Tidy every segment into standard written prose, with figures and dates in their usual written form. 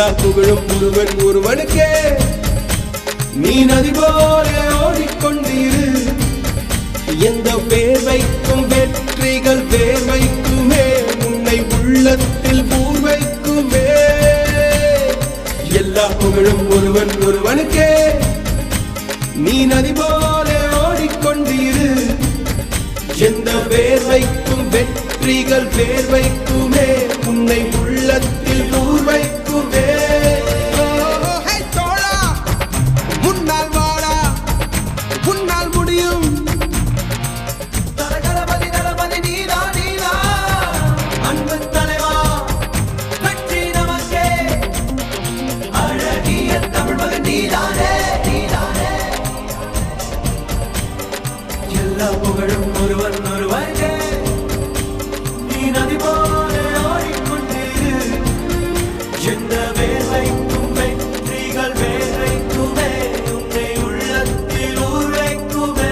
எல்லா புகழும் ஒருவன் ஒருவனுக்கே. நீ நதி போல ஓடிக்கொண்டிரு. எந்த வேர்வைக்கும் வெற்றிகள் வேர்வைக்குமே, உன்னை உள்ளத்தில் பூர்வைக்குமே. எல்லா புகழும் ஒருவன் ஒருவனுக்கே. நீ நதி போல ஓடிக்கொண்டிரு. எந்த வேர்வைக்கும் வெற்றிகள் வேர்வைக்குமே, உன்னை உள்ளத்தில் பூர்வைக்குமே. முன்னால் வாடா, உன்னால் முடியும். தளபதி தளபதி நீதா நீதா, அன்பு தலைவா வெற்றி நமக்கே. அழகிய தமிழ் மகன் நீதானே நீதானே. எல்லா புகழும் ஒருவன் ஒருவனுக்கே. நீ நதி போல ஓடிக்கொண்டிரு. எந்த வேர்வைக்கும் வெற்றிகள் வேர்வைக்குமே, உன்னை உள்ளத்தில் ஊர்வைக்குமே.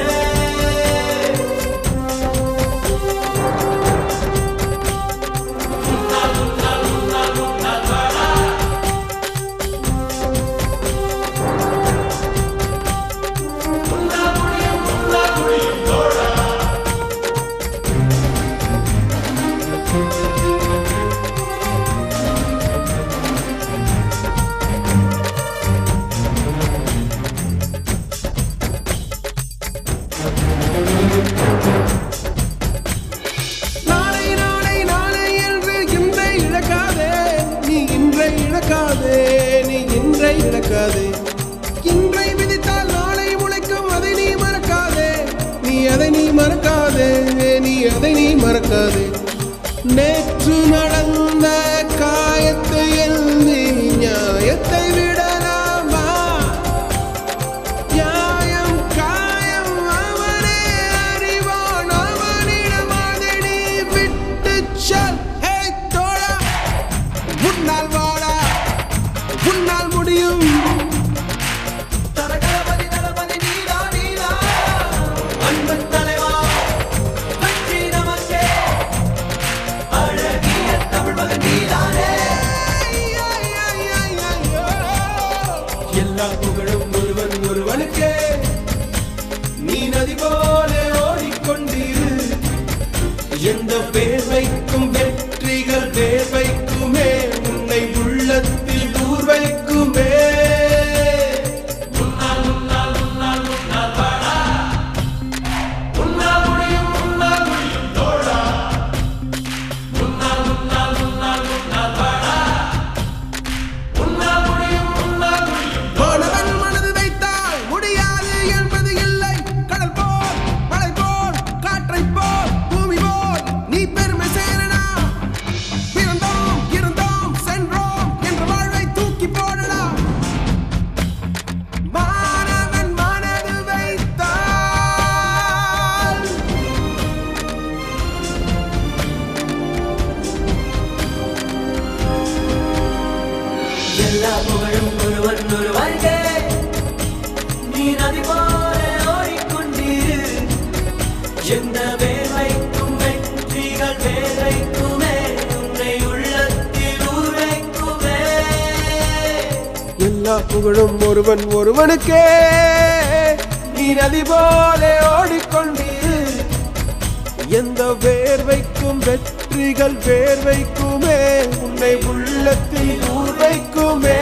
நாளை நாளை நாளை என்று இன்றை இழக்காதே. நீ இன்றை இழக்காதே, நீ இன்றை இழக்காதே. இன்றை விதித்தால் நாளை முளைக்கும், அதை நீ மறக்காதே. நீ அதை நீ மறக்காதே, நீ அதை நீ மறக்காதே. நேற்று நடந்த காயத்தை எழுதி நியாயத்தை விடலாமா? நியாயம் காயம் அவனே அறிவான், அவனிடம் அதை நீ விட்டுச் செல். ஹே தோழா, முன்னால் வாடா, உன்னால் முடியும். தளபதி தளபதி நீதா நீதா, அன்பு தலைவா வெற்றி நமக்கே. அழகிய தமிழ் மகன் நீதானே. எல்லா புகழும் ஒருவன் ஒருவனுக்கே. நீ நதி போல ஓடிக்கொண்டிரு. எந்த வேர்வைக்கும் வெற்றிகள் வேர்வைக்குமே, உன்னை உள்ளத்தில் ஊர்வைக்குமே. மாணவன் மனது வைத்தால் முடியாது என்பது இல்லை. கடல் போல், மலை போல், காற்றை போல், பூமி போல் நீ பெருமை சேரடா. பிறந்தோம் இருந்தோம் சென்றோம் என்ற வாழ்வை தூக்கி போடடா. மாணவன் மனது வைத்தால் எல்லா புகழும் ஒருவன் ஒருவனுக்கே. நீ நதி போல ஓடிக்கொண்டிரு. எந்த வேர்வைக்கும் வெற்றிகள் வேர்வைக்குமே, உன்னை உள்ளத்தில் ஊர்வைக்குமே. எல்லா புகழும் ஒருவன் ஒருவனுக்கே. நீ நதி போல ஓடிக்கொண்டிரு. எந்த வேர்வைக்கும் வெற்றிகள் வேர்வைக்குமே, உன்னை உள்ளத்தில் ஊர்வைக்குமே.